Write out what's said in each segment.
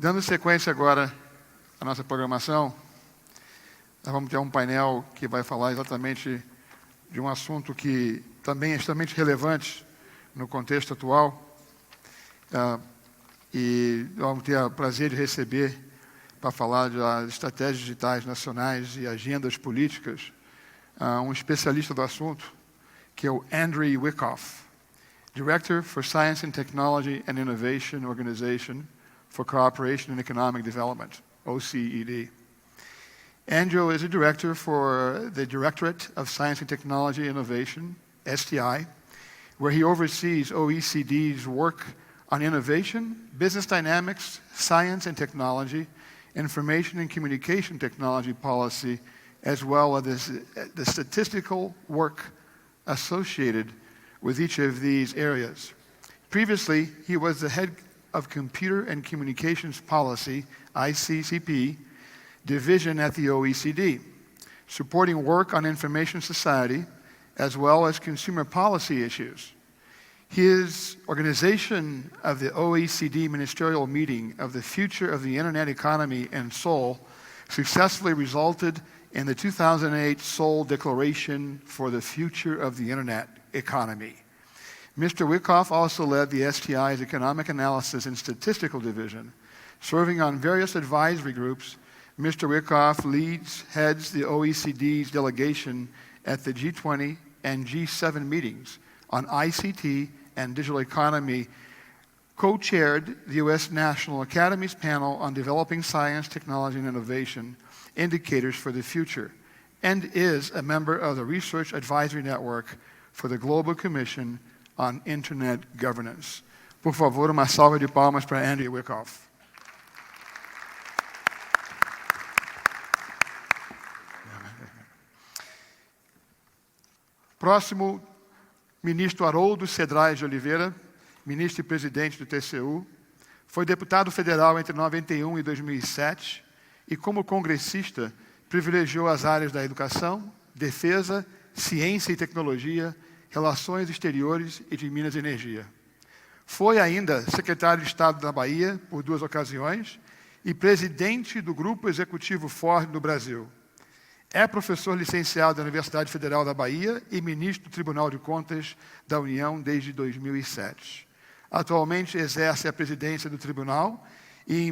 Dando sequência agora à nossa programação, nós vamos ter um painel que vai falar exatamente de um assunto que também é extremamente relevante no contexto atual. E vamos ter o prazer de receber para falar das estratégias digitais nacionais e agendas políticas, um especialista do assunto, que é o Andrew Wyckoff, Director for Science and Technology and Innovation Organization for Cooperation and Economic Development, OECD. Andrew is a director for the Directorate of Science and Technology Innovation, STI, where he oversees OECD's work on innovation, business dynamics, science and technology, information and communication technology policy, as well as the statistical work associated with each of these areas. Previously, he was the head of Computer and Communications Policy, ICCP, division at the OECD, supporting work on information society, as well as consumer policy issues. His organization of the OECD Ministerial Meeting of the Future of the Internet Economy in Seoul successfully resulted in the 2008 Seoul Declaration for the Future of the Internet Economy. Mr. Wyckoff also led the STI's Economic Analysis and Statistical Division. Serving on various advisory groups, Mr. Wyckoff heads the OECD's delegation at the G20 and G7 meetings on ICT and digital economy, co-chaired the U.S. National Academy's panel on developing science, technology, and innovation indicators for the future, and is a member of the Research Advisory Network for the Global Commission on Internet Governance. Por favor, uma salva de palmas para Andrew Wyckoff. Próximo, ministro Haroldo Cedrais de Oliveira, ministro e presidente do TCU, foi deputado federal entre 91 e 2007 e, como congressista, privilegiou as áreas da educação, defesa, ciência e tecnologia, relações exteriores e de Minas e Energia. Foi ainda secretário de Estado da Bahia por 2 ocasiões e presidente do Grupo Executivo Ford do Brasil. É professor licenciado da Universidade Federal da Bahia e ministro do Tribunal de Contas da União desde 2007. Atualmente exerce a presidência do tribunal e,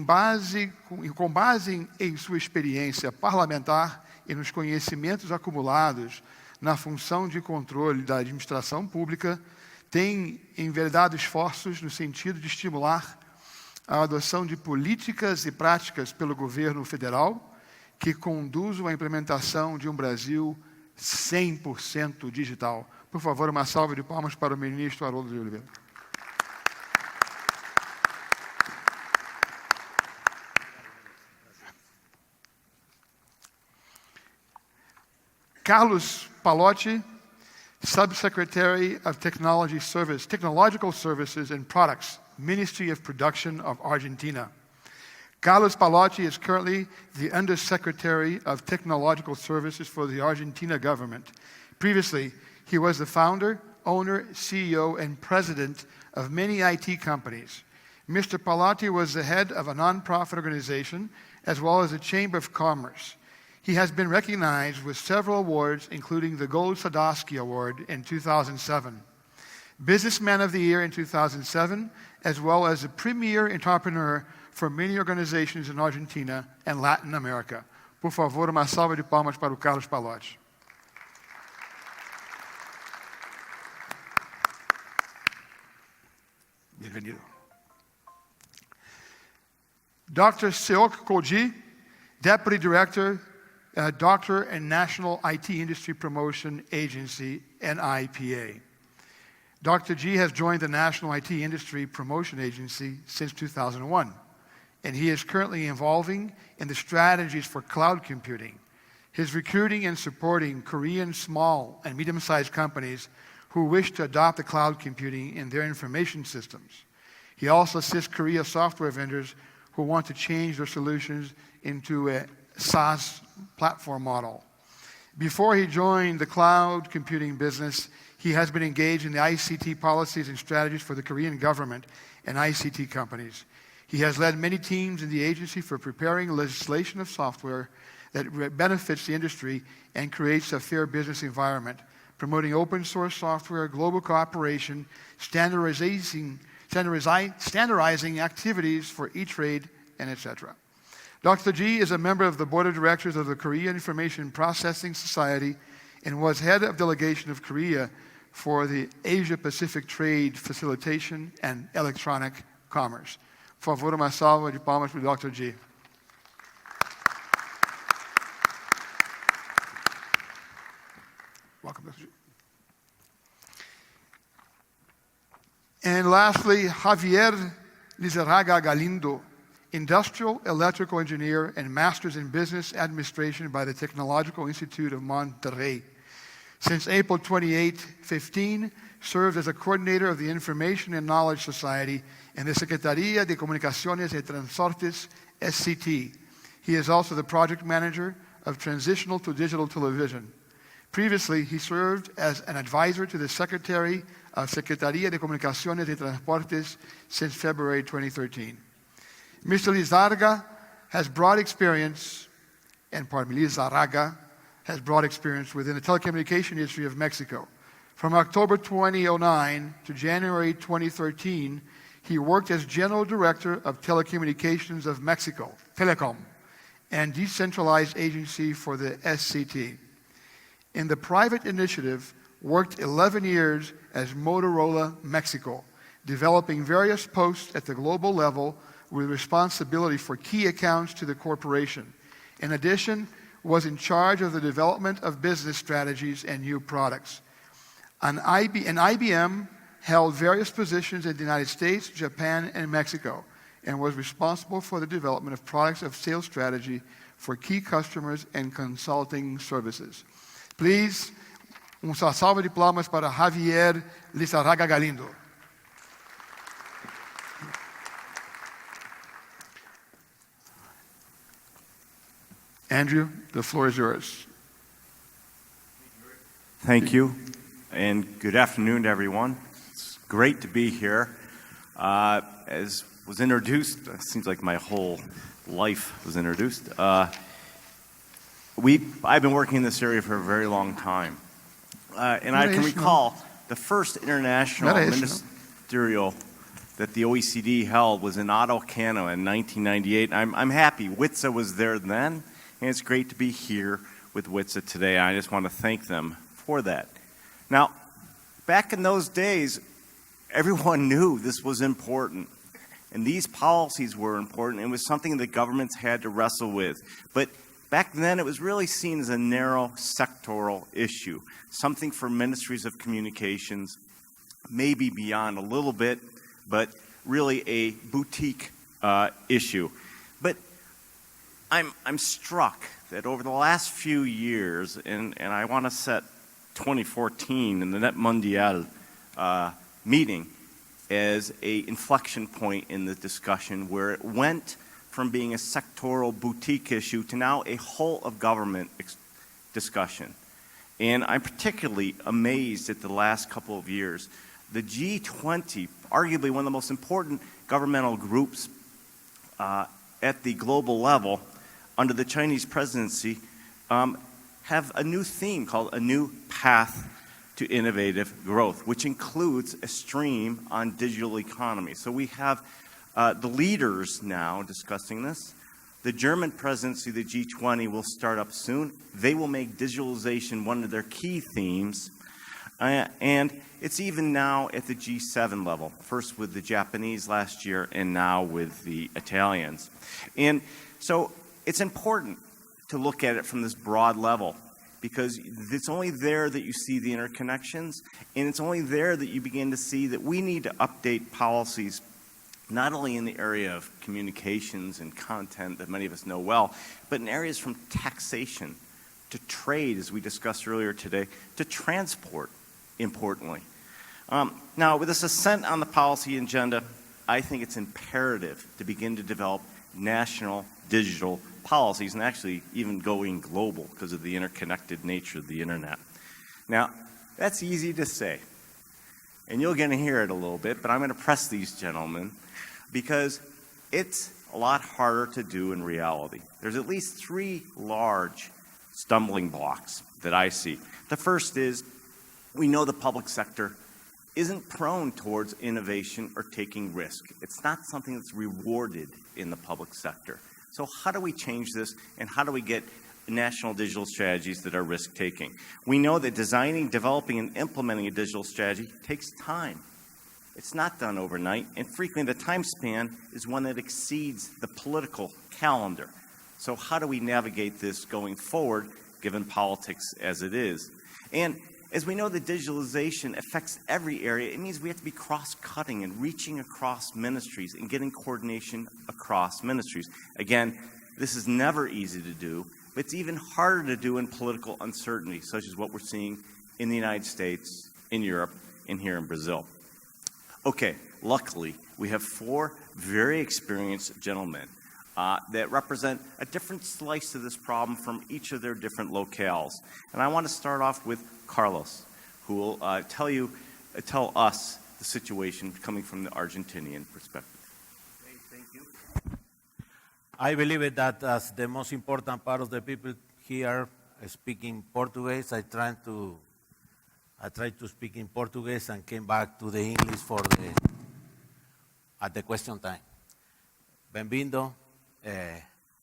com base em sua experiência parlamentar e nos conhecimentos acumulados na função de controle da administração pública, tem enveredado esforços no sentido de estimular a adoção de políticas e práticas pelo governo federal que conduzam à implementação de um Brasil 100% digital. Por favor, uma salva de palmas para o ministro Haroldo de Oliveira. Carlos Palotti, Subsecretary of Technological Services and Products, Ministry of Production of Argentina. Carlos Palotti is currently the Undersecretary of Technological Services for the Argentina government. Previously, he was the founder, owner, CEO, and president of many IT companies. Mr. Palotti was the head of a nonprofit organization as well as the Chamber of Commerce. He has been recognized with several awards, including the Gold Sadowski Award in 2007, Businessman of the Year in 2007, as well as a premier entrepreneur for many organizations in Argentina and Latin America. Por favor, uma salva de palmas para o Carlos Palotti. Bem-vindo. Dr. Seok Koji, Deputy Director, Doctor and National IT Industry Promotion Agency, NIPA. Dr. G has joined the National IT Industry Promotion Agency since 2001, and he is currently involving in the strategies for cloud computing. His recruiting and supporting Korean small and medium-sized companies who wish to adopt the cloud computing in their information systems. He also assists Korea software vendors who want to change their solutions into a SaaS platform model. Before he joined the cloud computing business, he has been engaged in the ICT policies and strategies for the Korean government and ICT companies. He has led many teams in the agency for preparing legislation of software that benefits the industry and creates a fair business environment, promoting open source software, global cooperation, standardizing activities for E-Trade, and etc. Dr. G is a member of the board of directors of the Korea Information Processing Society and was head of delegation of Korea for the Asia-Pacific Trade Facilitation and Electronic Commerce. Por favor, uma salva de palmas para o Dr. G. Welcome, Dr. G. And lastly, Javier Lizarraga Galindo, industrial electrical engineer and master's in business administration by the Technological Institute of Monterrey. Since April 28, 2015, served as a coordinator of the Information and Knowledge Society and the Secretaría de Comunicaciones y Transportes, SCT. He is also the project manager of Transitional to Digital Television. Previously, he served as an advisor to the Secretary of Secretaría de Comunicaciones y Transportes since February 2013. Mr. Lizarraga has broad experience within the telecommunication industry of Mexico. From October 2009 to January 2013, he worked as General Director of Telecommunications of Mexico, Telecom, and Decentralized Agency for the SCT. In the private initiative, worked 11 years as Motorola Mexico, developing various posts at the global level with responsibility for key accounts to the corporation. In addition, was in charge of the development of business strategies and new products. IBM held various positions in the United States, Japan, and Mexico, and was responsible for the development of products of sales strategy for key customers and consulting services. Please, uma salva de palmas para Javier Lizarraga Galindo. Andrew, the floor is yours. Thank you, and good afternoon to everyone. It's great to be here. As was introduced, it seems like my whole life was introduced. I've been working in this area for a very long time. And I can recall the first international ministerial that the OECD held was in Ottawa, Canada in 1998. I'm happy WITSA was there then, and it's great to be here with WITSA today. I just want to thank them for that. Now, back in those days, everyone knew this was important, and these policies were important. It was something that governments had to wrestle with. But back then, it was really seen as a narrow sectoral issue, something for ministries of communications, maybe beyond a little bit, but really a boutique issue. But I'm struck that over the last few years, and I want to set 2014 in the Net Mundial meeting as an inflection point in the discussion where it went from being a sectoral boutique issue to now a whole of government discussion. And I'm particularly amazed at the last couple of years. The G20, arguably one of the most important governmental groups at the global level under the Chinese presidency, have a new theme called A New Path to Innovative Growth, which includes a stream on digital economy. So we have the leaders now discussing this. The German presidency of the G20 will start up soon. They will make digitalization one of their key themes. And it's even now at the G7 level, first with the Japanese last year and now with the Italians. And so it's important to look at it from this broad level because it's only there that you see the interconnections, and it's only there that you begin to see that we need to update policies not only in the area of communications and content that many of us know well, but in areas from taxation to trade, as we discussed earlier today, to transport, importantly. Now, with this ascent on the policy agenda, I think it's imperative to begin to develop national digital policies and actually even going global because of the interconnected nature of the internet. Now, that's easy to say, and you're going to hear it a little bit, but I'm going to press these gentlemen because It's a lot harder to do in reality. There's at least 3 large stumbling blocks that I see. The first is we know the public sector isn't prone towards innovation or taking risk. It's not something that's rewarded in the public sector. So how do we change this, and how do we get national digital strategies that are risk-taking? We know that designing, developing, and implementing a digital strategy takes time. It's not done overnight, and frequently the time span is one that exceeds the political calendar. So how do we navigate this going forward, given politics as it is? And as we know, the digitalization affects every area. It means we have to be cross-cutting and reaching across ministries and getting coordination across ministries. Again, this is never easy to do, but it's even harder to do in political uncertainty, such as what we're seeing in the United States, in Europe, and here in Brazil. Okay, luckily, we have 4 very experienced gentlemen that represent a different slice of this problem from each of their different locales. And I want to start off with Carlos, who will tell us the situation coming from the Argentinian perspective. Okay, thank you. I believe that as the most important part of the people here speaking Portuguese, I try to speak in Portuguese and came back to the English at the question time. Bem-vindo.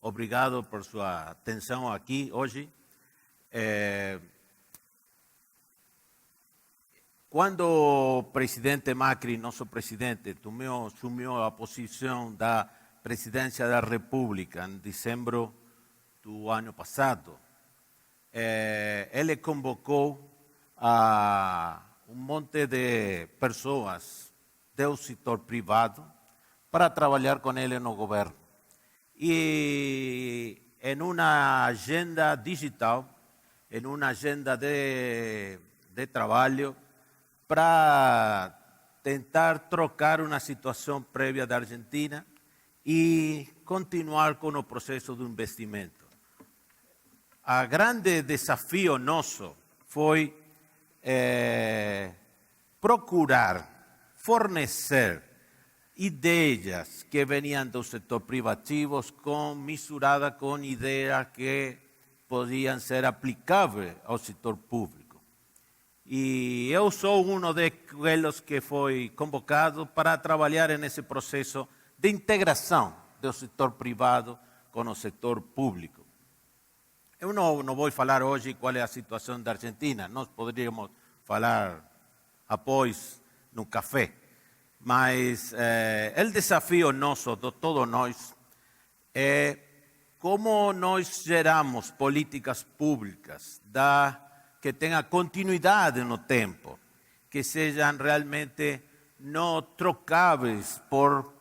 Obrigado por sua atenção aqui hoje. Quando o presidente Macri, nosso presidente, assumiu a posição da presidência da República em dezembro do ano passado, ele convocou a monte de pessoas do setor privado para trabalhar com ele no governo. E em uma agenda digital, em uma agenda de trabalho, para tentar trocar uma situação prévia da Argentina e continuar com o processo de investimento. O grande desafio nosso foi procurar fornecer ideias que veniam do setor privativo misturadas com ideias que podiam ser aplicáveis ao setor público. E eu sou um daqueles que foi convocado para trabalhar nesse processo de integração do setor privado com o setor público. Eu não vou falar hoje qual é a situação da Argentina, nós poderíamos falar após no café. Mas o desafio nosso, de todos nós, é como nós geramos políticas públicas que tenham continuidade no tempo, que sejam realmente não trocáveis por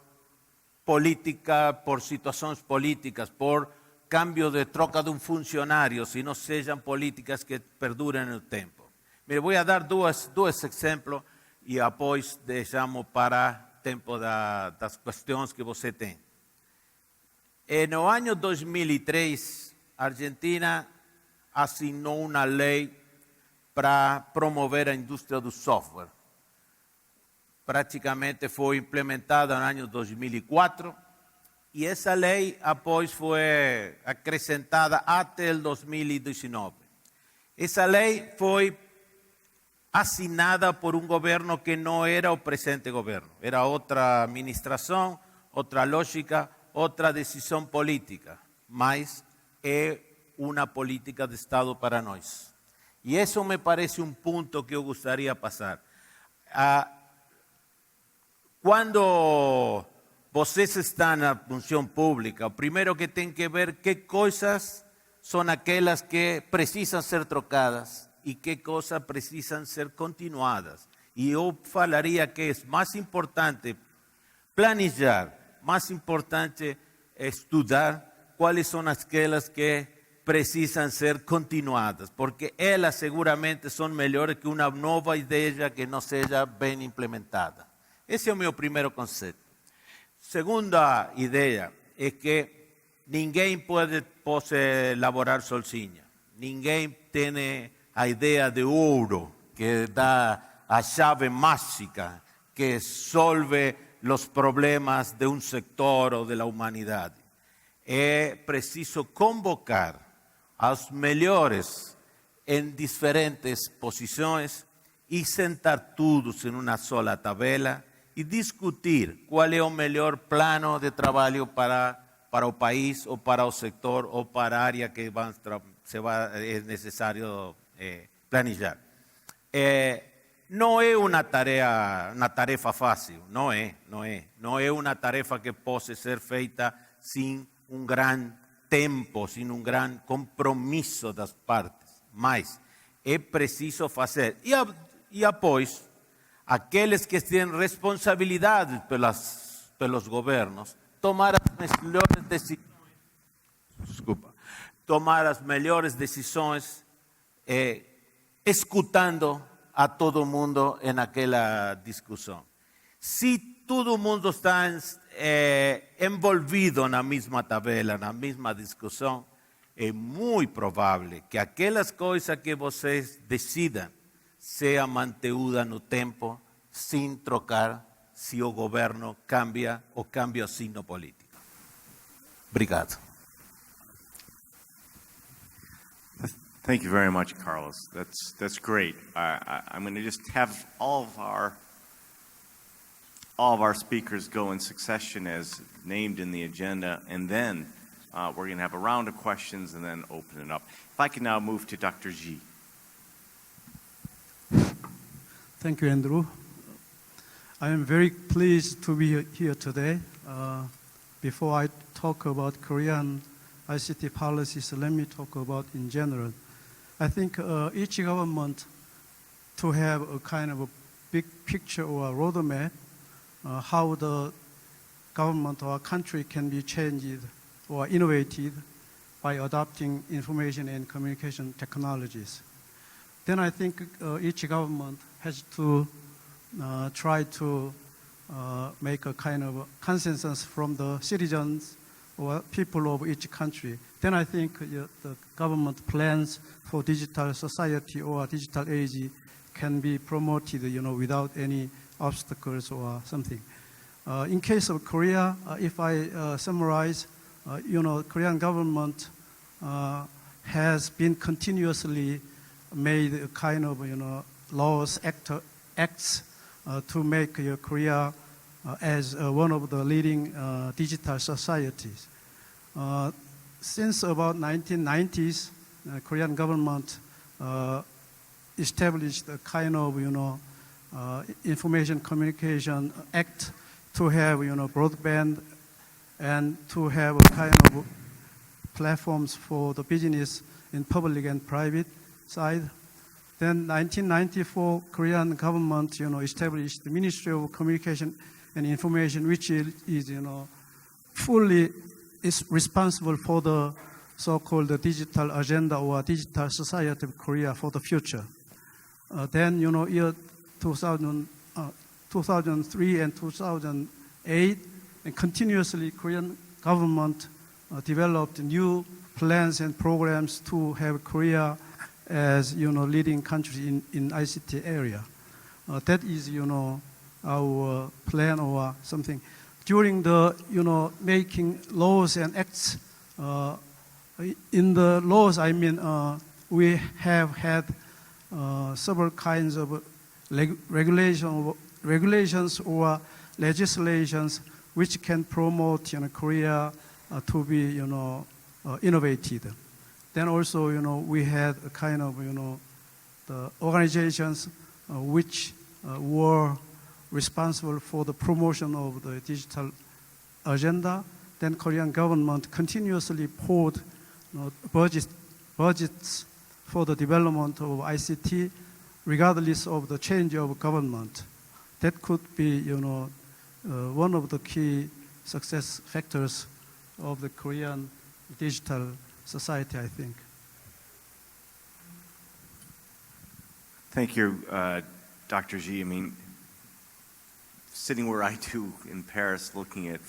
política, por situações políticas, por cambio de troca de funcionário, sino sejam políticas que perdurem no tempo. Me vou dar dois exemplos e depois deixamos para o tempo das questões que você tem. No ano 2003, a Argentina assinou uma lei para promover a indústria do software. Praticamente foi implementada no ano 2004 e essa lei após foi acrescentada até o 2019. Essa lei foi assinada por um governo que não era o presente governo. Era outra administração, outra lógica, outra decisão política. Mas é uma política de Estado para nós. E isso me parece um ponto que eu gostaria de passar. Quando vocês estão na função pública, o primeiro que tem que ver que coisas são aquelas que precisam ser trocadas e que coisas precisam ser continuadas. E eu falaria que é mais importante planejar, mais importante estudar quais são aquelas que precisam ser continuadas, porque elas seguramente são melhores que uma nova ideia que não seja bem implementada. Esse é o meu primeiro conceito. Segunda ideia é que ninguém pode elaborar sozinho. Ninguém tem a ideia de ouro que dá a chave mágica que solve los problemas de un sector o de la humanidad. É preciso convocar aos melhores em diferentes posições e sentar todos em uma sola tabela e discutir qual é o melhor plano de trabalho para o país ou para o sector ou para a área que é necessário planejar. Não é uma tarefa fácil, não é uma tarefa que possa ser feita sem grande tempo, sem grande compromisso das partes, mas é preciso fazer. E após, aqueles que têm responsabilidade pelos governos, tomar as melhores decisões, escutando a todo mundo naquela discussão. Se todo mundo está envolvido na mesma tabela, na mesma discussão, é muito provável que aquelas coisas que vocês decidam sejam mantidas no tempo, sem trocar se o governo cambia ou cambia o signo político. Obrigado. Thank you very much, Carlos. That's great. I'm going to just have all of our speakers go in succession as named in the agenda, and then we're going to have a round of questions and then open it up. If I can now move to Dr. Xi. Thank you, Andrew. I am very pleased to be here today. Before I talk about Korean ICT policies, let me talk about in general. I think each government to have a kind of a big picture or a roadmap how the government or country can be changed or innovated by adopting information and communication technologies. Then I think each government has to try to make a kind of consensus from the citizens or people of each country. Then I think the government plans for digital society or digital age can be promoted, without any obstacles or something. In case of Korea, if I summarize, Korean government has been continuously made a kind of, laws, acts to make Korea as one of the leading digital societies. Since about 1990s, Korean government established a kind of, Information Communication Act to have, broadband and to have a kind of platforms for the business in public and private side. Then 1994, Korean government, established the Ministry of Communication and Information, which is fully is responsible for the so-called digital agenda or digital society of Korea for the future. Then, year 2003 and 2008, and continuously Korean government developed new plans and programs to have Korea as, leading country in ICT area. That is, our plan or something. During the, making laws and acts, in the laws, I mean, we have had several kinds of regulations or legislations which can promote, Korea to be, innovated. Then also, we had a kind of, the organizations which were responsible for the promotion of the digital agenda. Then Korean government continuously poured budgets for the development of ICT, regardless of the change of government. That could be, one of the key success factors of the Korean digital society, I think. Thank you, Dr. Xi. I mean, sitting where I do in Paris, looking at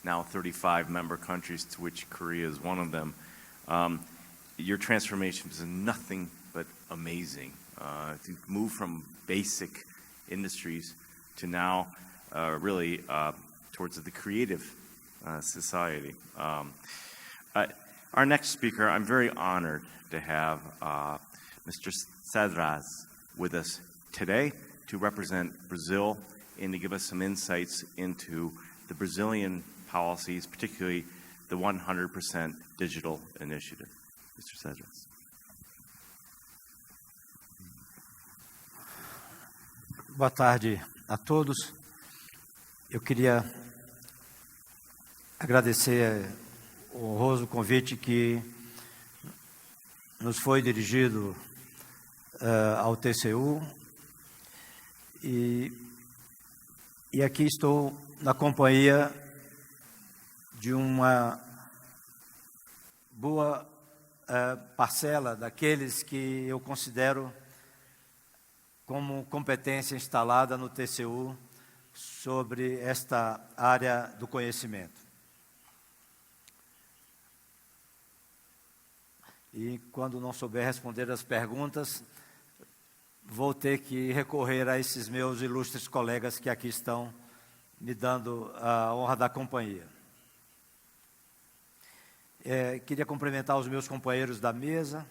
now 35 member countries, to which Korea is one of them, your transformation is nothing but amazing. To move from basic industries to now really towards the creative society. Our next speaker, I'm very honored to have Mr. Cedras with us today to represent Brazil and to give us some insights into the Brazilian policies, particularly the 100% digital initiative. Mr. Cedras. Boa tarde a todos. Eu queria agradecer o honroso convite que nos foi dirigido ao TCU e aqui estou na companhia de uma boa parcela daqueles que eu considero como competência instalada no TCU sobre esta área do conhecimento. E quando não souber responder as perguntas, vou ter que recorrer a esses meus ilustres colegas que aqui estão me dando a honra da companhia. Queria cumprimentar os meus companheiros da mesa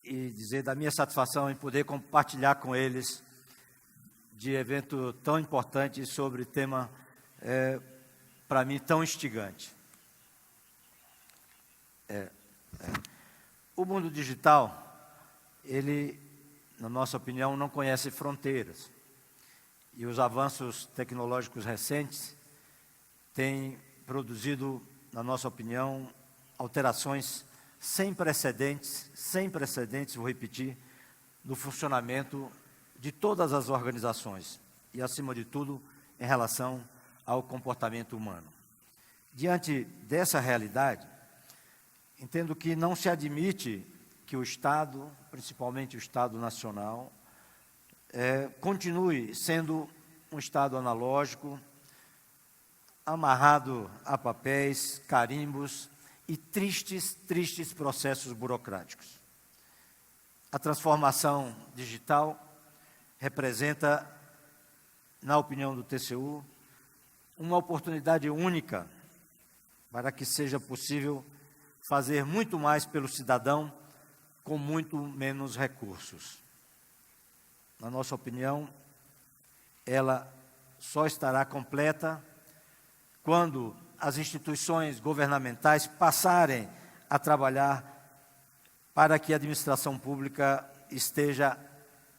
e dizer da minha satisfação em poder compartilhar com eles de evento tão importante sobre tema, para mim, tão instigante. O mundo digital, ele, na nossa opinião, não conhece fronteiras. E os avanços tecnológicos recentes têm produzido, na nossa opinião, alterações sem precedentes, vou repetir, no funcionamento de todas as organizações e, acima de tudo, em relação ao comportamento humano. Diante dessa realidade, entendo que não se admite que o Estado, principalmente o Estado nacional, continue sendo um Estado analógico, amarrado a papéis, carimbos e tristes processos burocráticos. A transformação digital representa, na opinião do TCU, uma oportunidade única para que seja possível fazer muito mais pelo cidadão com muito menos recursos. Na nossa opinião, ela só estará completa quando as instituições governamentais passarem a trabalhar para que a administração pública esteja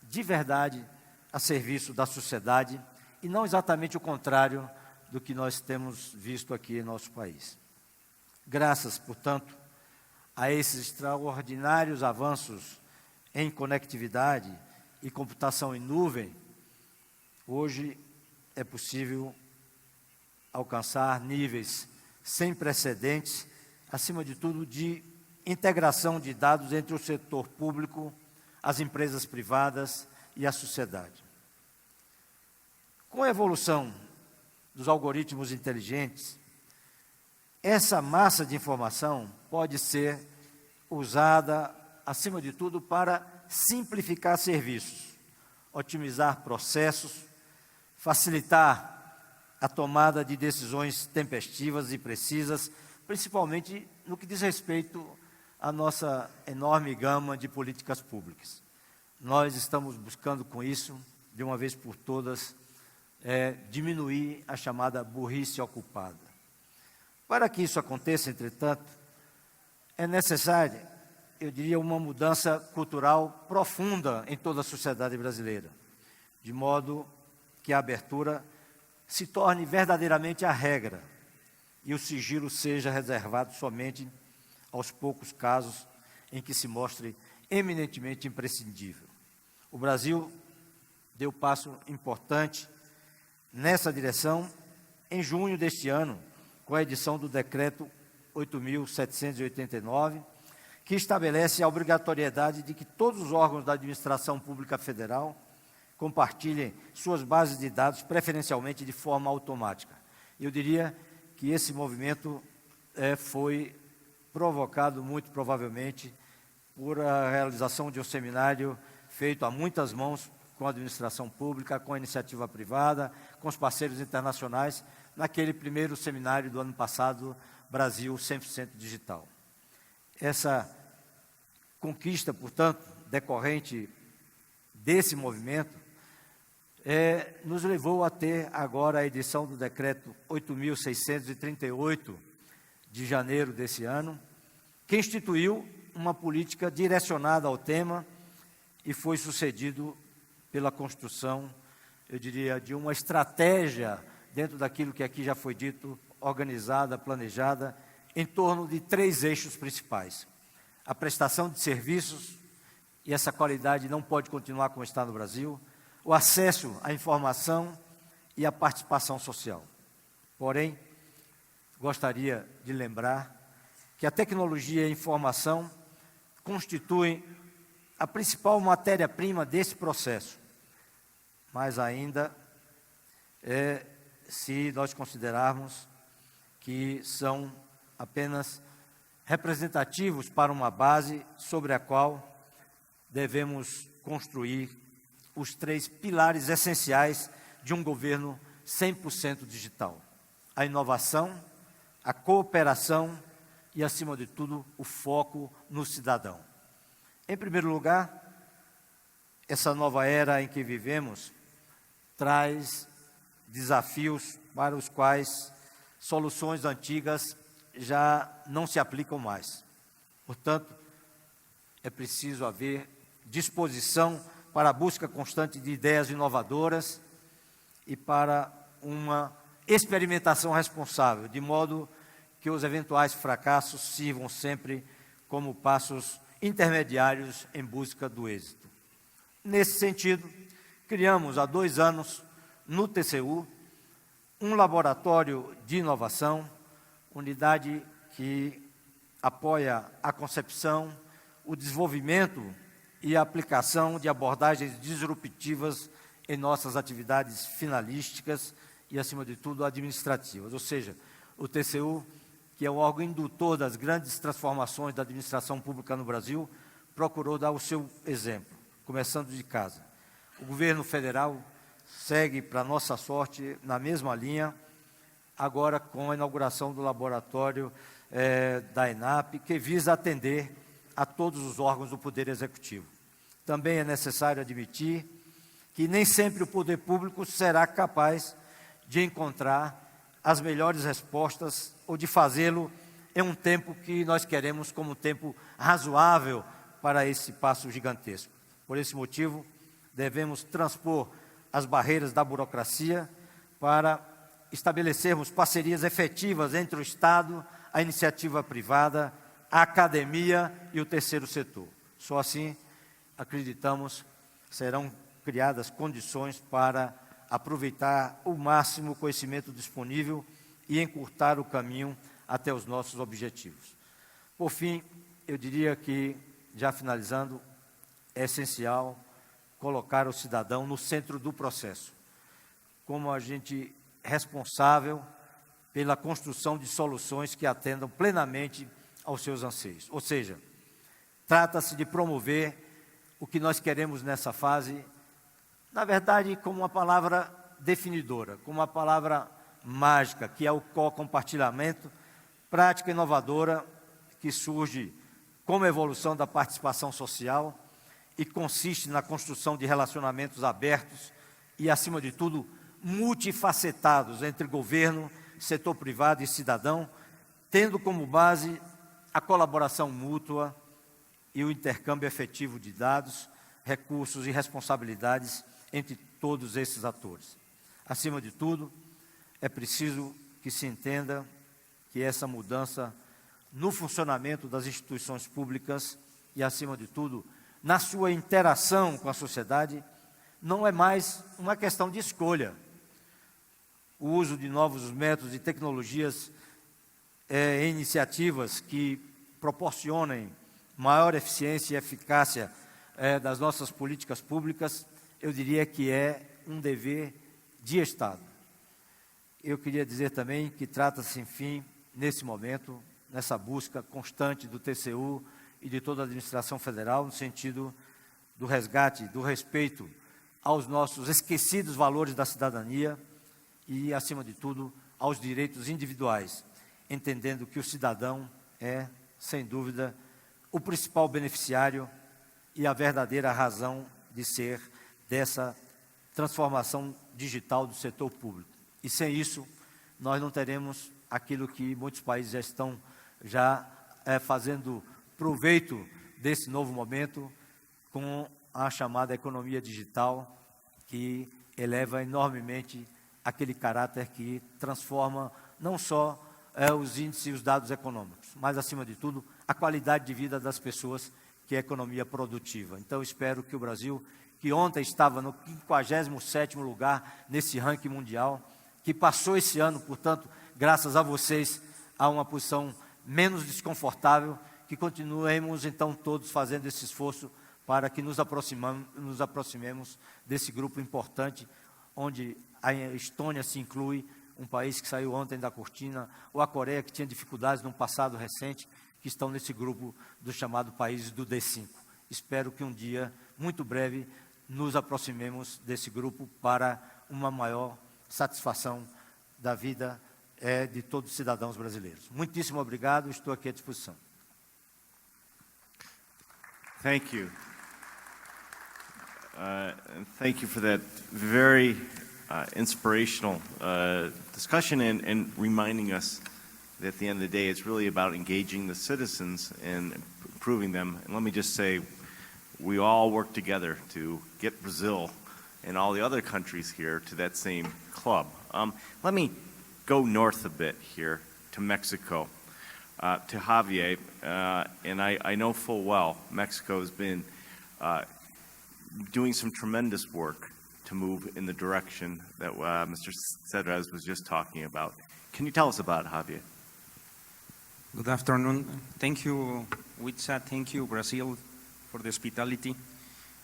de verdade a serviço da sociedade e não exatamente o contrário do que nós temos visto aqui em nosso país. Graças, portanto, a esses extraordinários avanços em conectividade e computação em nuvem, hoje é possível alcançar níveis sem precedentes, acima de tudo, de integração de dados entre o setor público, as empresas privadas e a sociedade. Com a evolução dos algoritmos inteligentes, essa massa de informação pode ser usada, acima de tudo, para simplificar serviços, otimizar processos, facilitar a tomada de decisões tempestivas e precisas, principalmente no que diz respeito à nossa enorme gama de políticas públicas. Nós estamos buscando com isso, de uma vez por todas, diminuir a chamada burrice ocupada. Para que isso aconteça, entretanto, é necessária, eu diria, uma mudança cultural profunda em toda a sociedade brasileira, de modo que a abertura se torne verdadeiramente a regra e o sigilo seja reservado somente aos poucos casos em que se mostre eminentemente imprescindível. O Brasil deu passo importante nessa direção em junho deste ano, com a edição do Decreto 8.789, que estabelece a obrigatoriedade de que todos os órgãos da administração pública federal compartilhem suas bases de dados, preferencialmente de forma automática. Eu diria que esse movimento foi provocado, muito provavelmente, por a realização de um seminário feito a muitas mãos com a administração pública, com a iniciativa privada, com os parceiros internacionais, naquele primeiro seminário do ano passado, Brasil 100% Digital. Essa conquista, portanto, decorrente desse movimento, nos levou a ter agora a edição do decreto 8.638 de janeiro desse ano, que instituiu uma política direcionada ao tema e foi sucedido pela construção, eu diria, de uma estratégia dentro daquilo que aqui já foi dito, organizada, planejada, em torno de 3 eixos principais. A prestação de serviços, e essa qualidade não pode continuar como está no Brasil, o acesso à informação e a participação social. Porém, gostaria de lembrar que a tecnologia e a informação constituem a principal matéria-prima desse processo, mas ainda se nós considerarmos que são apenas representativos para uma base sobre a qual devemos construir os 3 pilares essenciais de um governo 100% digital: a inovação, a cooperação e, acima de tudo, o foco no cidadão. Em primeiro lugar, essa nova era em que vivemos traz desafios para os quais soluções antigas já não se aplicam mais. Portanto, é preciso haver disposição para a busca constante de ideias inovadoras e para uma experimentação responsável, de modo que os eventuais fracassos sirvam sempre como passos intermediários em busca do êxito. Nesse sentido, criamos há 2 anos, no TCU, um laboratório de inovação, unidade que apoia a concepção, o desenvolvimento e a aplicação de abordagens disruptivas em nossas atividades finalísticas e, acima de tudo, administrativas. Ou seja, o TCU, que é o órgão indutor das grandes transformações da administração pública no Brasil, procurou dar o seu exemplo, começando de casa. O governo federal segue, para nossa sorte, na mesma linha, agora com a inauguração do laboratório da ENAP, que visa atender a todos os órgãos do Poder Executivo. Também é necessário admitir que nem sempre o poder público será capaz de encontrar as melhores respostas ou de fazê-lo em um tempo que nós queremos como um tempo razoável para esse passo gigantesco. Por esse motivo, devemos transpor as barreiras da burocracia para estabelecermos parcerias efetivas entre o Estado, a iniciativa privada, a academia e o terceiro setor. Só assim, acreditamos, serão criadas condições para aproveitar o máximo conhecimento disponível e encurtar o caminho até os nossos objetivos. Por fim, eu diria que, já finalizando, é essencial colocar o cidadão no centro do processo, como agente responsável pela construção de soluções que atendam plenamente aos seus anseios. Ou seja, trata-se de promover o que nós queremos nessa fase, na verdade, como uma palavra definidora, como uma palavra mágica, que é o co-compartilhamento, prática inovadora que surge como evolução da participação social e consiste na construção de relacionamentos abertos e, acima de tudo, multifacetados entre governo, setor privado e cidadão, tendo como base a colaboração mútua e o intercâmbio efetivo de dados, recursos e responsabilidades entre todos esses atores. Acima de tudo, é preciso que se entenda que essa mudança no funcionamento das instituições públicas e, acima de tudo, na sua interação com a sociedade, não é mais uma questão de escolha. O uso de novos métodos e tecnologias em iniciativas que proporcionem maior eficiência e eficácia das nossas políticas públicas, eu diria que é um dever de Estado. Eu queria dizer também que trata-se, enfim, nesse momento, nessa busca constante do TCU e de toda a administração federal, no sentido do resgate, do respeito aos nossos esquecidos valores da cidadania e, acima de tudo, aos direitos individuais, entendendo que o cidadão é, sem dúvida, o principal beneficiário e a verdadeira razão de ser dessa transformação digital do setor público. E sem isso, nós não teremos aquilo que muitos países já estão fazendo proveito desse novo momento com a chamada economia digital, que eleva enormemente aquele caráter que transforma não só os índices e os dados econômicos, mas, acima de tudo, a qualidade de vida das pessoas, que é a economia produtiva. Então, espero que o Brasil, que ontem estava no 57º lugar nesse ranking mundial, que passou esse ano, portanto, graças a vocês, a uma posição menos desconfortável, que continuemos, então, todos fazendo esse esforço para que nos aproximemos desse grupo importante, onde a Estônia se inclui, um país que saiu ontem da cortina, ou a Coreia, que tinha dificuldades no passado recente, que estão nesse grupo do chamado países do D5. Espero que um dia, muito breve, nos aproximemos desse grupo para uma maior satisfação da vida de todos os cidadãos brasileiros. Muitíssimo obrigado, estou aqui à disposição. Thank you. And thank you for that very inspirational discussion and reminding us that at the end of the day, it's really about engaging the citizens and improving them. And let me just say, we all work together to get Brazil and all the other countries here to that same club. Let me go north a bit here to Mexico, to Javier. And I know full well Mexico has been doing some tremendous work to move in the direction that Mr. Cedras was just talking about. Can you tell us about it, Javier? Good afternoon. Thank you, Witsa. Thank you, Brazil, for the hospitality.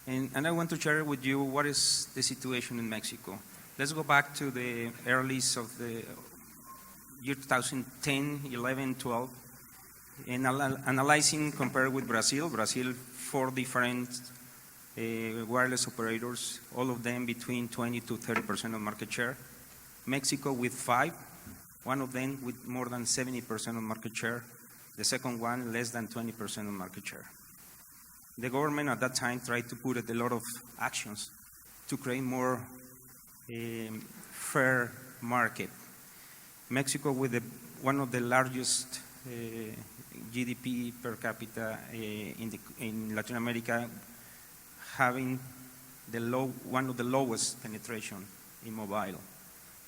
And I want to share with you what is the situation in Mexico. Let's go back to the earlies of the year 2010, 11, 12, and analyzing compared with Brazil. Brazil, 4 different wireless operators, all of them between 20 to 30% of market share. Mexico with 5, one of them with more than 70% of market share, the second one less than 20% of market share. The government at that time tried to put a lot of actions to create more fair market. Mexico with one of the largest GDP per capita in Latin America, having one of the lowest penetration in mobile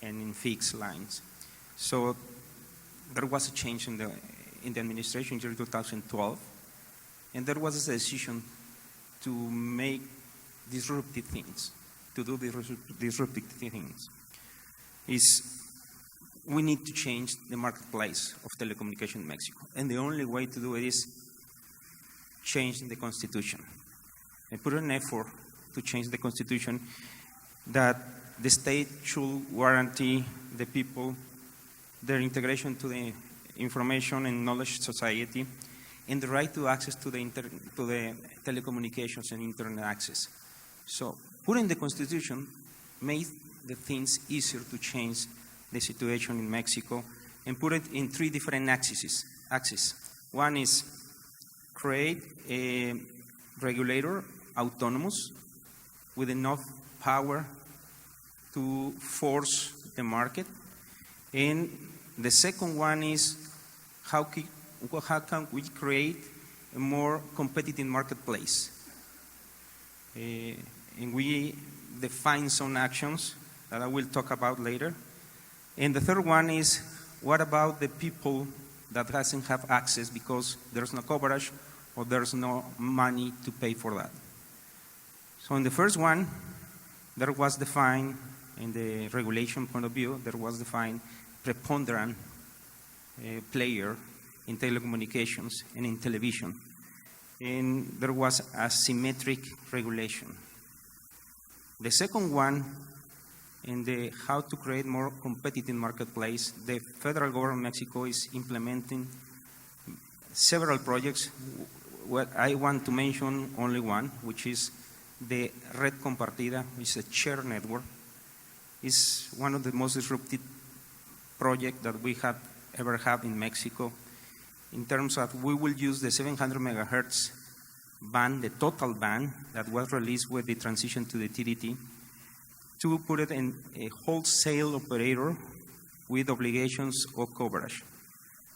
and in fixed lines. So there was a change in the administration in 2012, and there was a decision to make disruptive things, to do disruptive things. We need to change the marketplace of telecommunication in Mexico, and the only way to do it is changing the constitution. And put an effort to change the constitution that the state should guarantee the people their integration to the information and knowledge society and the right to access to the telecommunications and internet access. So putting the constitution made the things easier to change the situation in Mexico and put it in 3 different axes. One is create a regulator, autonomous, with enough power to force the market. And the second one is how can we create a more competitive marketplace? And we define some actions that I will talk about later. And the third one is, what about the people that doesn't have access because there's no coverage or there's no money to pay for that? So in the first one, there was defined, in the regulation point of view, there was defined preponderant player in telecommunications and in television. And there was a symmetric regulation. The second one, in the how to create more competitive marketplace, the federal government of Mexico is implementing several projects. What I want to mention only one, which is the Red Compartida, which is a shared network. It's one of the most disruptive projects that we have ever had in Mexico. In terms of, we will use the 700 megahertz band, the total band that was released with the transition to the TDT, to put it in a wholesale operator with obligations of coverage.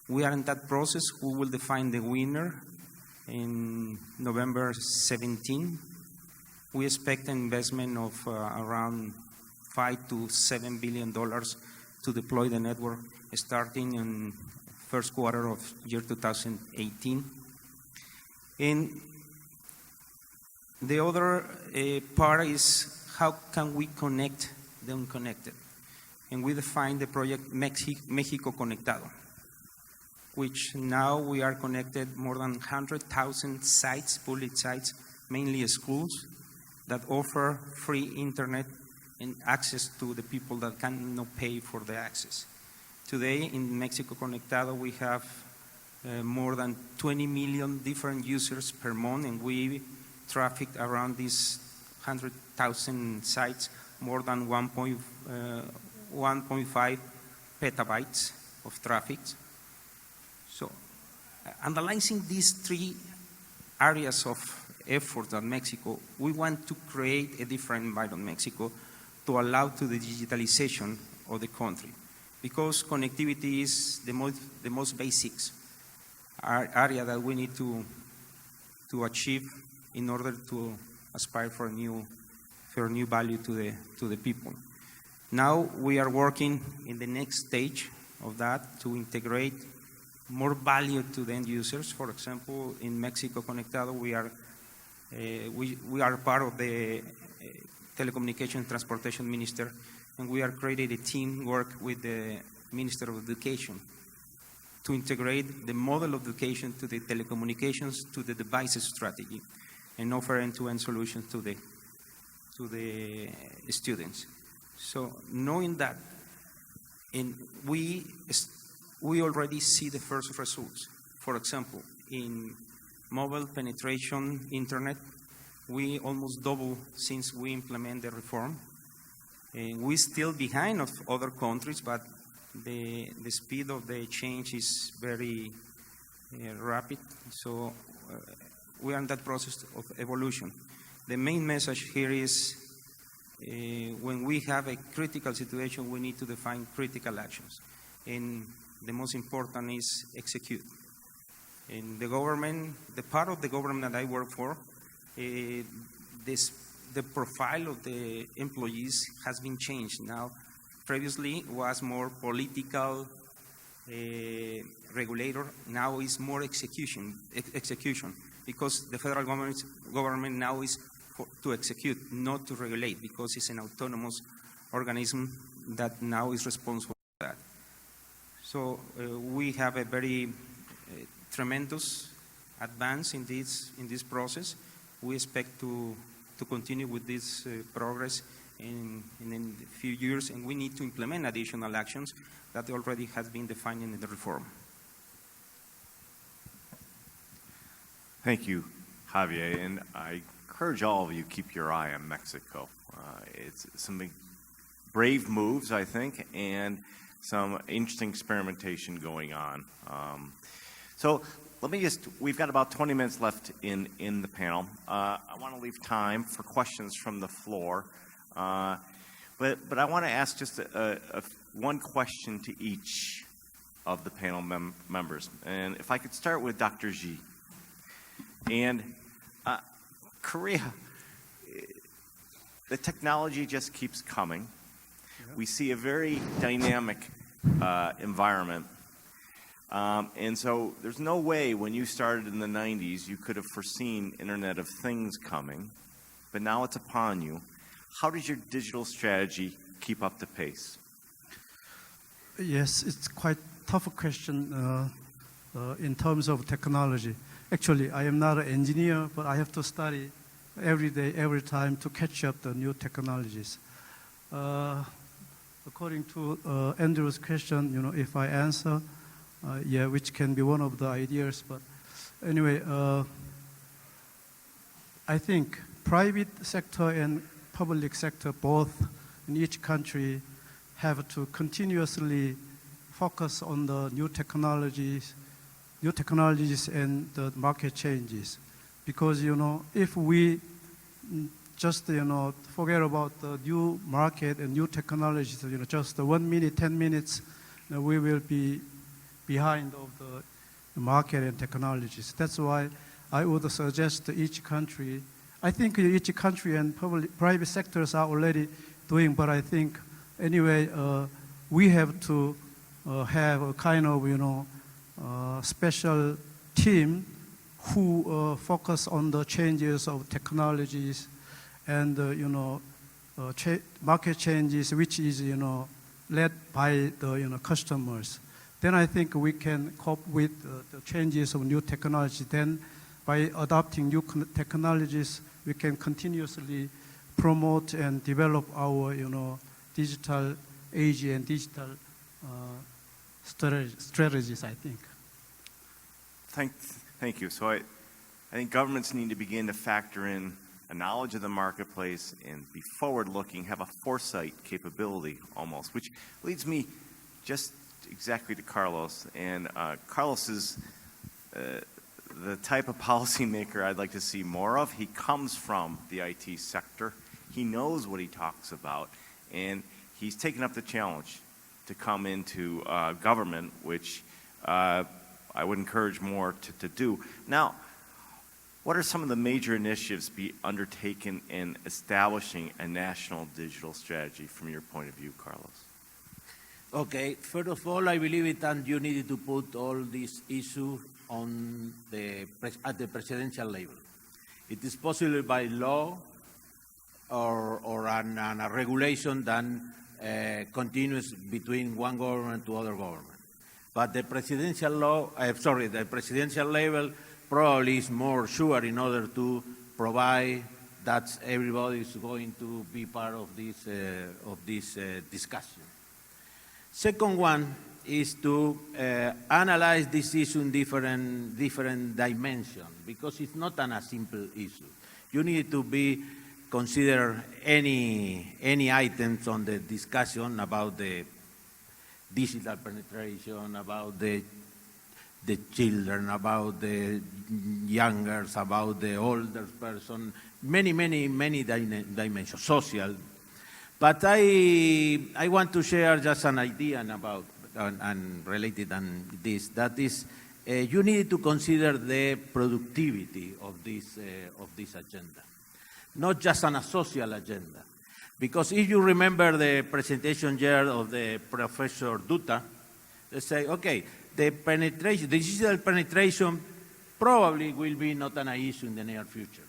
We are in that process. We will define the winner in November 17. We expect an investment of around $5 to $7 billion to deploy the network starting in first quarter of year 2018. And the other part is how can we connect the unconnected? And we define the project Mexico Conectado, which now we are connected more than 100,000 sites, public sites, mainly schools, that offer free internet and access to the people that cannot pay for the access. Today in Mexico Conectado we have more than 20 million different users per month, and we traffic around these 100,000 sites more than 1.5 petabytes of traffic. So analyzing these three areas of effort at Mexico, we want to create a different environment in Mexico to allow to the digitalization of the country, because connectivity is the most basic area that we need to achieve in order to aspire for a new value to the people. Now we are working in the next stage of that to integrate more value to the end users. For example, in Mexico Conectado, we are part of the Telecommunication Transportation Minister, and we are creating a teamwork with the Minister of Education to integrate the model of education to the telecommunications to the devices strategy and offer end-to-end solutions to the students. So knowing that, and we already see the first results. For example, in mobile penetration internet, we almost double since we implement the reform. We're still behind of other countries, but the speed of the change is very rapid. So we are in that process of evolution. The main message here is when we have a critical situation, we need to define critical actions. And the most important is execute. In the government, the part of the government that I work for, the profile of the employees has been changed now. Previously was more political regulator, now is more execution, because the federal government now is to execute, not to regulate, because it's an autonomous organism that now is responsible for that. So we have a very tremendous advance in this process. We expect to continue with this progress in a few years, and we need to implement additional actions that already has been defined in the reform. Thank you, Javier, and I encourage all of you keep your eye on Mexico. It's some brave moves, I think, and some interesting experimentation going on. So let me we've got about 20 minutes left in the panel. I want to leave time for questions from the floor. But I want to ask just one question to each of the panel members. And if I could start with Dr. Xi. And Korea, the technology just keeps coming. Yeah. We see a very dynamic environment. And so there's no way when you started in the 90s you could have foreseen Internet of Things coming, but now it's upon you. How does your digital strategy keep up the pace? Yes, it's quite a tough question in terms of technology. Actually, I am not an engineer, but I have to study every day, every time to catch up the new technologies. According to Andrew's question, if I answer, yeah, which can be one of the ideas, but anyway, I think private sector and public sector, both in each country, have to continuously focus on the new technologies and the market changes. Because, if we just, forget about the new market and new technologies, just 1 minute, 10 minutes, we will be behind of the market and technologies. That's why I would suggest to each country, I think each country and private sectors are already doing, but I think anyway, we have to have a kind of, special team who focus on the changes of technologies and, market changes, which is, led by the, customers. Then I think we can cope with the changes of new technology. Then by adopting new technologies, we can continuously promote and develop our, digital age and digital strategies, I think. Thank you. So I think governments need to begin to factor in a knowledge of the marketplace and be forward-looking, have a foresight capability almost, which leads me just exactly to Carlos. And Carlos is the type of policymaker I'd like to see more of. He comes from the IT sector. He knows what he talks about, and he's taken up the challenge to come into government, which I would encourage more to do. Now, what are some of the major initiatives be undertaken in establishing a national digital strategy from your point of view, Carlos? Okay, first of all, I believe that you needed to put all these issues at the presidential level. It is possible by law or a regulation that continues between one government to other government. But the presidential the presidential level probably is more sure in order to provide that everybody is going to be part of this discussion. Second one is to analyze this issue in different dimensions, because it's not a simple issue. You need to consider any items on the discussion about the digital penetration, about the children, about the youngers, about the older person, many dimensions, social. But I want to share just an idea about and related on this. That is, you need to consider the productivity of this agenda, not just on a social agenda. Because if you remember the presentation here of the Professor Dutta, they say, okay, the digital penetration probably will be not an issue in the near future,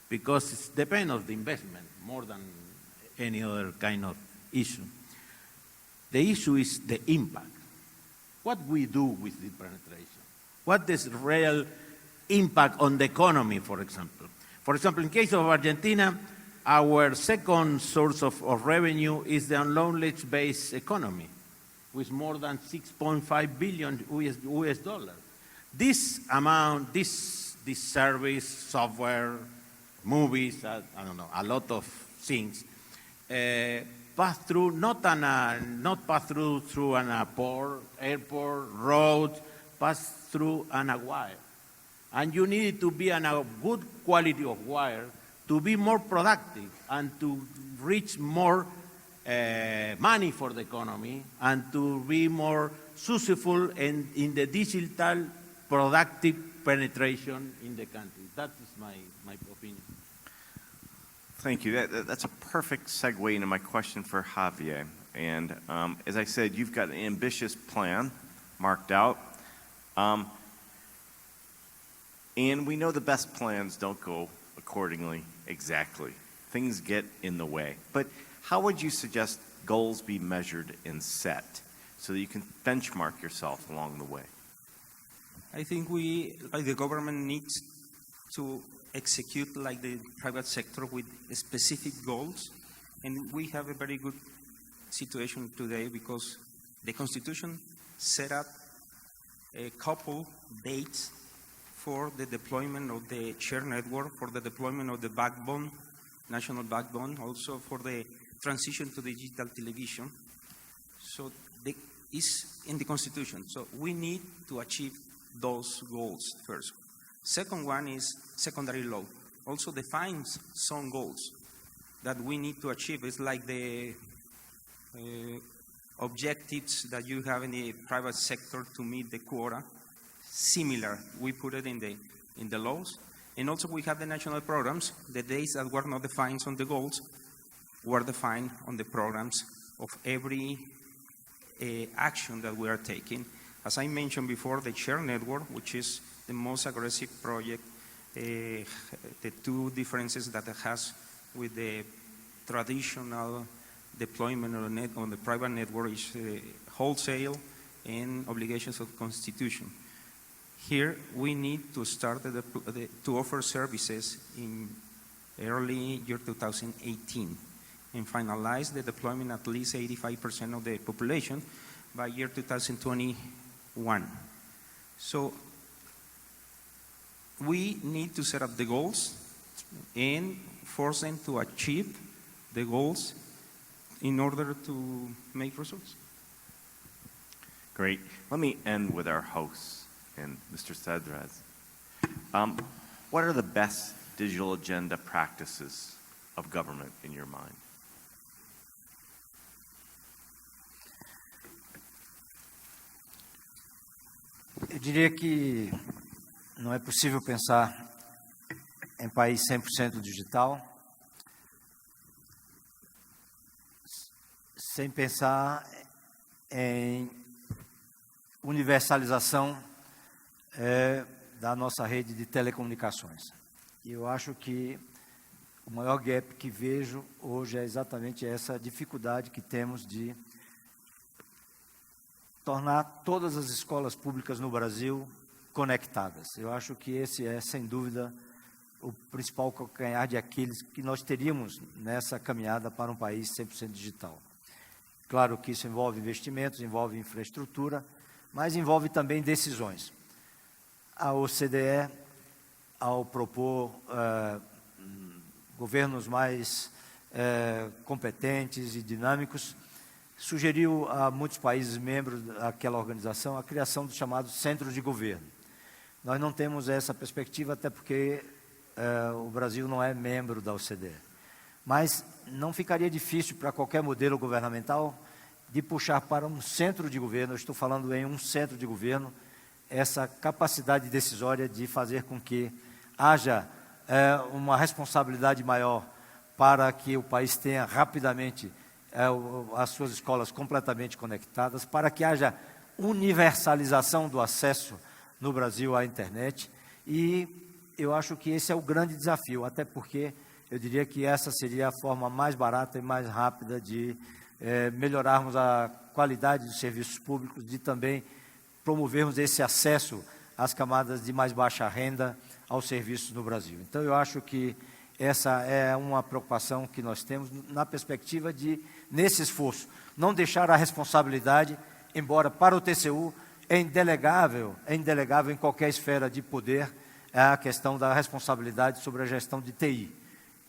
because it depends on the investment more than any other kind of issue. The issue is the impact. What we do with the penetration? What is real impact on the economy, for example? For example, in case of Argentina, our second source of revenue is the knowledge-based economy, with more than 6.5 billion US dollars. This amount, this service, software, movies, I don't know, a lot of things, pass through not pass through an port, airport, road, pass through a wire, and you need to be on a good quality of wire to be more productive and to reach more money for the economy and to be more successful in the digital productive penetration in the country. That is my opinion. Thank you. That's a perfect segue into my question for Javier. And as I said, you've got an ambitious plan marked out. And we know the best plans don't go accordingly exactly. Things get in the way. But how would you suggest goals be measured and set so that you can benchmark yourself along the way? I think we, like the government, needs to execute like the private sector with specific goals. And we have a very good situation today because the Constitution set up a couple dates for the deployment of the shared network, for the deployment of the backbone, national backbone, also for the transition to digital television. So it's in the Constitution. So we need to achieve those goals first. Second one is secondary law. Also defines some goals that we need to achieve. It's like the objectives that you have in the private sector to meet the quota. Similar, we put it in the laws. And also we have the national programs. The days that were not defined on the goals were defined on the programs of every action that we are taking. As I mentioned before, the shared network, which is the most aggressive project, the two differences that it has with the traditional deployment on the private network is wholesale and obligations of the Constitution. Here, we need to start to offer services in early year 2018 and finalize the deployment at least 85% of the population by year 2021. So we need to set up the goals and force them to achieve the goals in order to make results. Great. Let me end with our hosts and Mr. Cedrez. What are the best digital agenda practices of government in your mind? Eu diria que não é possível pensar em país 100% digital sem pensar em universalização da nossa rede de telecomunicações. E eu acho que o maior gap que vejo hoje é exatamente essa dificuldade que temos de tornar todas as escolas públicas no Brasil conectadas. Eu acho que esse é, sem dúvida, o principal calcanhar de Aquiles que nós teríamos nessa caminhada para um país 100% digital. Claro que isso envolve investimentos, envolve infraestrutura, mas envolve também decisões. A OCDE, ao propor governos mais competentes e dinâmicos, sugeriu a muitos países membros daquela organização a criação do chamado centro de governo. Nós não temos essa perspectiva, até porque o Brasil não é membro da OCDE. Mas não ficaria difícil para qualquer modelo governamental de puxar para um centro de governo, eu estou falando em um centro de governo, essa capacidade decisória de fazer com que haja uma responsabilidade maior para que o país tenha rapidamente as suas escolas completamente conectadas, para que haja universalização do acesso no Brasil à internet. E eu acho que esse é o grande desafio, até porque eu diria que essa seria a forma mais barata e mais rápida de melhorarmos a qualidade dos serviços públicos, de também promovermos esse acesso às camadas de mais baixa renda aos serviços no Brasil. Então, eu acho que essa é uma preocupação que nós temos na perspectiva de, nesse esforço, não deixar a responsabilidade, embora para o TCU é indelegável em qualquer esfera de poder, a questão da responsabilidade sobre a gestão de TI.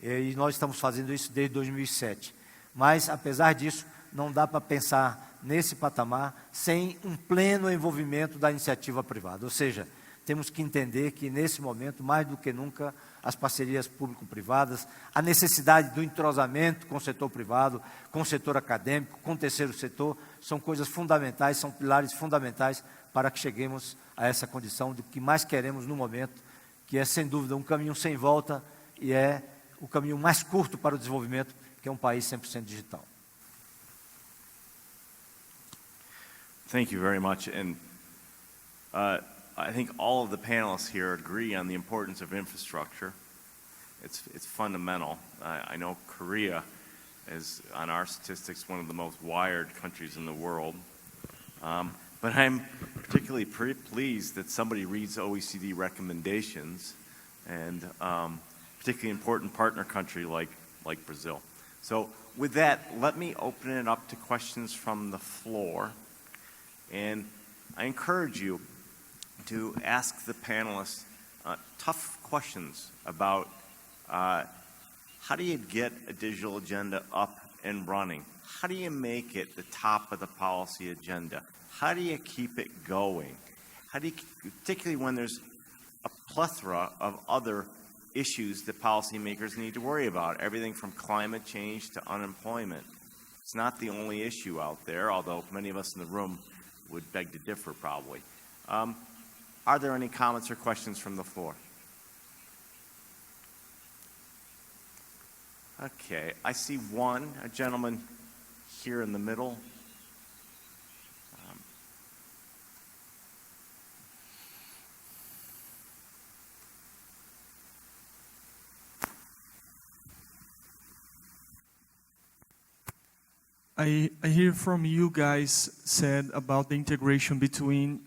E nós estamos fazendo isso desde 2007. Mas, apesar disso, não dá para pensar nesse patamar sem um pleno envolvimento da iniciativa privada. Ou seja, temos que entender que, nesse momento, mais do que nunca, as parcerias público-privadas, a necessidade do entrosamento com o setor privado, com o setor acadêmico, com o terceiro setor, são coisas fundamentais, são pilares fundamentais para que cheguemos a essa condição do que mais queremos no momento, que é, sem dúvida, um caminho sem volta e é o caminho mais curto para o desenvolvimento, que é um país 100% digital. Thank you very much. And I think all of the panelists here agree on the importance of infrastructure. It's fundamental. I know Korea is, on our statistics, one of the most wired countries in the world. But I'm particularly pleased that somebody reads OECD recommendations, and particularly important partner country like Brazil. So with that, let me open it up to questions from the floor. And I encourage you to ask the panelists tough questions about how do you get a digital agenda up and running? How do you make it the top of the policy agenda? How do you keep it going? How do you, particularly when there's a plethora of other issues that policymakers need to worry about, everything from climate change to unemployment. It's not the only issue out there, although many of us in the room would beg to differ probably. Are there any comments or questions from the floor? Okay, I see one, a gentleman here in the middle. I hear from you guys said about the integration between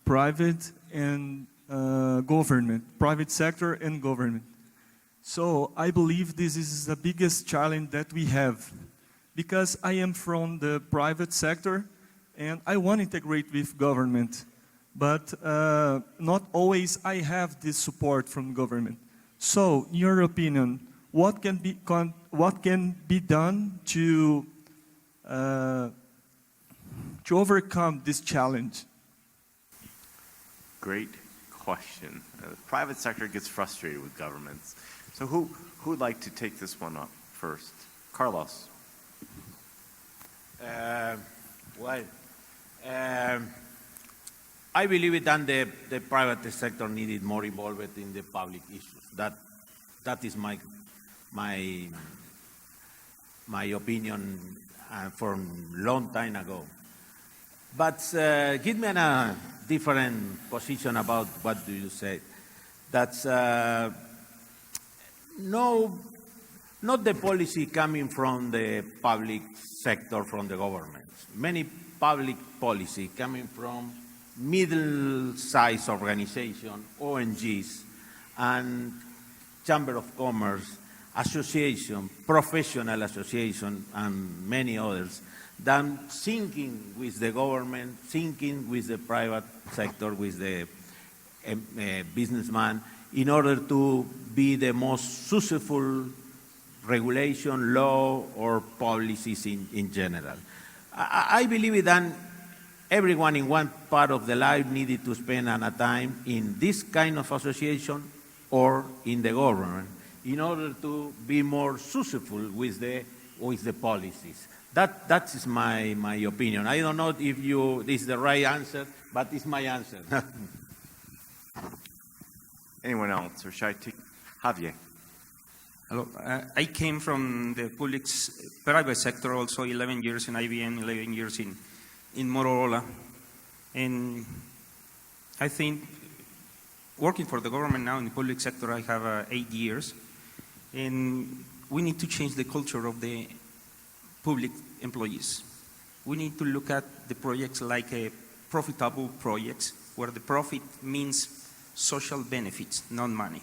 private and government, private sector and government. So I believe this is the biggest challenge that we have, because I am from the private sector and I want to integrate with government, but not always I have this support from government. So in your opinion, what can be done to overcome this challenge? Great question. The private sector gets frustrated with governments. So who would like to take this one up first? Carlos. I believe that the private sector needed more involvement in the public issues. That is my opinion from long time ago. But give me a different position about what do you say. That's not the policy coming from the public sector, from the government. Many public policy coming from middle-sized organizations, ONGs, and Chamber of Commerce, association, professional association, and many others, than thinking with the government, thinking with the private sector, with the businessman, in order to be the most successful regulation, law, or policies in general. I believe that everyone in one part of the life needed to spend a time in this kind of association or in the government in order to be more successful with the policies. That is my opinion. I don't know if this is the right answer, but it's my answer. Anyone else, or should I take Javier? Hello. I came from the private sector, also 11 years in IBM, 11 years in Motorola. And I think working for the government now in the public sector, I have 8 years. And we need to change the culture of the public employees. We need to look at the projects like profitable projects, where the profit means social benefits, not money.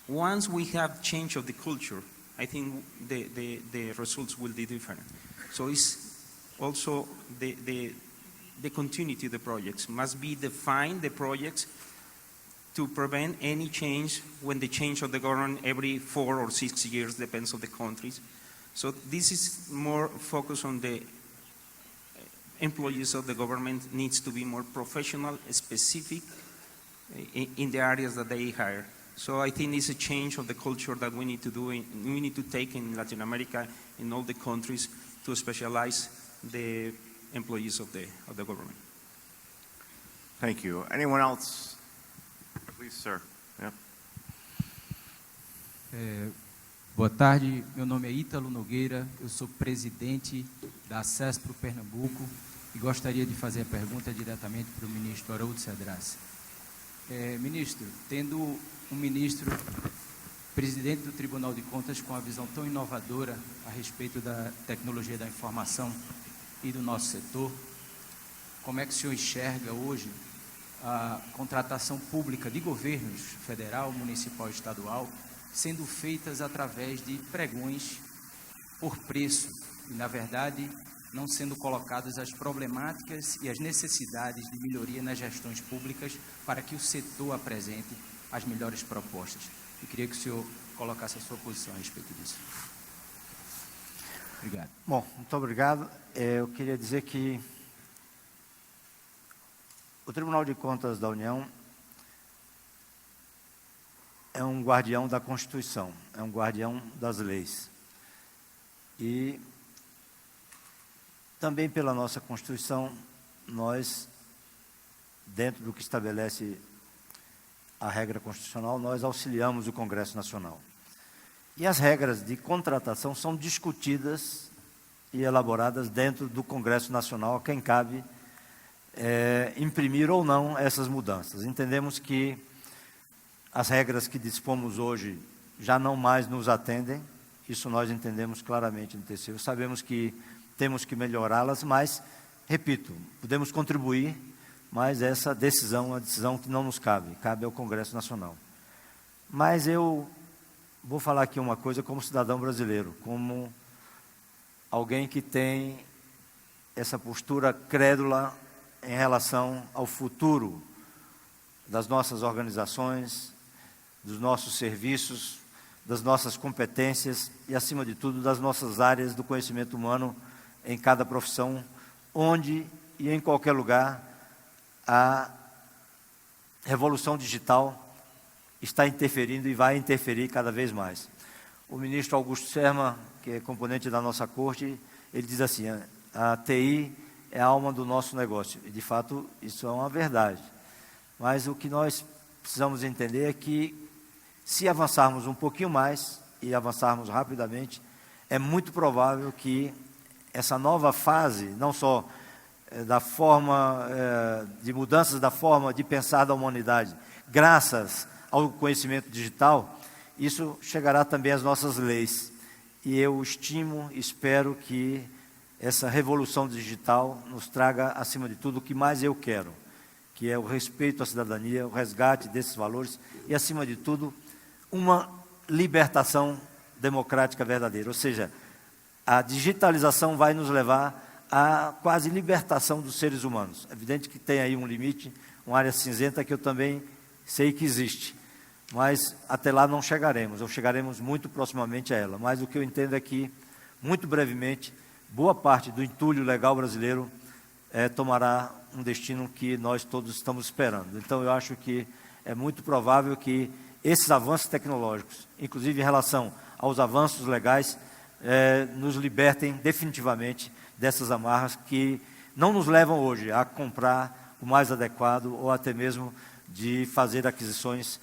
Once we have change of the culture, I think the results will be different. So it's also the continuity of the projects must be defined, the projects, to prevent any change when the change of the government every 4 or 6 years, depends on the countries. So this is more focused on the employees of the government needs to be more professional, specific in the areas that they hire. So I think it's a change of the culture that we need to do. We need to take in Latin America, in all the countries, to specialize the employees of the government. Thank you. Anyone else? Please, sir. Yep. Boa tarde, meu nome é Ítalo Nogueira, eu sou presidente da CESPRO Pernambuco e gostaria de fazer a pergunta diretamente para o ministro Haroldo Cedras. Ministro, tendo um ministro, presidente do Tribunal de Contas, com a visão tão inovadora a respeito da tecnologia da informação e do nosso setor, como é que o senhor enxerga hoje a contratação pública de governos federal, municipal e estadual sendo feitas através de pregões por preço? E, na verdade, não sendo colocadas as problemáticas e as necessidades de melhoria nas gestões públicas para que o setor apresente as melhores propostas. Eu queria que o senhor colocasse a sua posição a respeito disso. Obrigado. Bom, muito obrigado. Eu queria dizer que o Tribunal de Contas da União é um guardião da Constituição, é um guardião das leis. E também pela nossa Constituição, nós, dentro do que estabelece a regra constitucional, nós auxiliamos o Congresso Nacional. E as regras de contratação são discutidas e elaboradas dentro do Congresso Nacional, a quem cabe imprimir ou não essas mudanças. Entendemos que as regras que dispomos hoje já não mais nos atendem, isso nós entendemos claramente no TCU. Sabemos que temos que melhorá-las, mas, repito, podemos contribuir, mas essa decisão é uma decisão que não nos cabe, cabe ao Congresso Nacional. Mas eu vou falar aqui uma coisa como cidadão brasileiro, como alguém que tem essa postura crédula em relação ao futuro das nossas organizações, dos nossos serviços, das nossas competências e, acima de tudo, das nossas áreas do conhecimento humano em cada profissão, onde e em qualquer lugar a revolução digital está interferindo e vai interferir cada vez mais. O ministro Augusto Serma, que é componente da nossa corte, ele diz assim: a TI é a alma do nosso negócio. E, de fato, isso é uma verdade. Mas o que nós precisamos entender é que, se avançarmos um pouquinho mais e avançarmos rapidamente, é muito provável que essa nova fase, não só da forma de mudanças da forma de pensar da humanidade, graças ao conhecimento digital, isso chegará também às nossas leis. E eu estimo, espero que essa revolução digital nos traga, acima de tudo, o que mais eu quero, que é o respeito à cidadania, o resgate desses valores e, acima de tudo, uma libertação democrática verdadeira. Ou seja, a digitalização vai nos levar à quase libertação dos seres humanos. É evidente que tem aí um limite, uma área cinzenta que eu também sei que existe, mas até lá não chegaremos, ou chegaremos muito proximamente a ela. Mas o que eu entendo é que, muito brevemente, boa parte do entulho legal brasileiro tomará um destino que nós todos estamos esperando. Então, eu acho que é muito provável que esses avanços tecnológicos, inclusive em relação aos avanços legais, nos libertem definitivamente dessas amarras que não nos levam hoje a comprar o mais adequado ou até mesmo de fazer aquisições,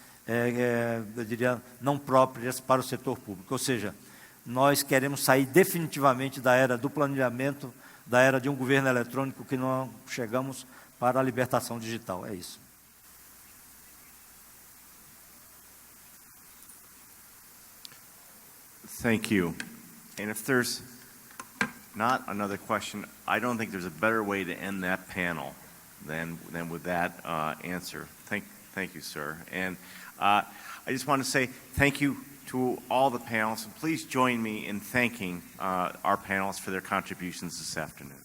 eu diria, não próprias para o setor público. Ou seja, nós queremos sair definitivamente da era do planejamento, da era de um governo eletrônico, que não chegamos para a libertação digital. É isso. Thank you. And if there's not another question, I don't think there's a better way to end that panel than with that answer. Thank you, sir. And I just want to say thank you to all the panelists, and please join me in thanking our panelists for their contributions this afternoon.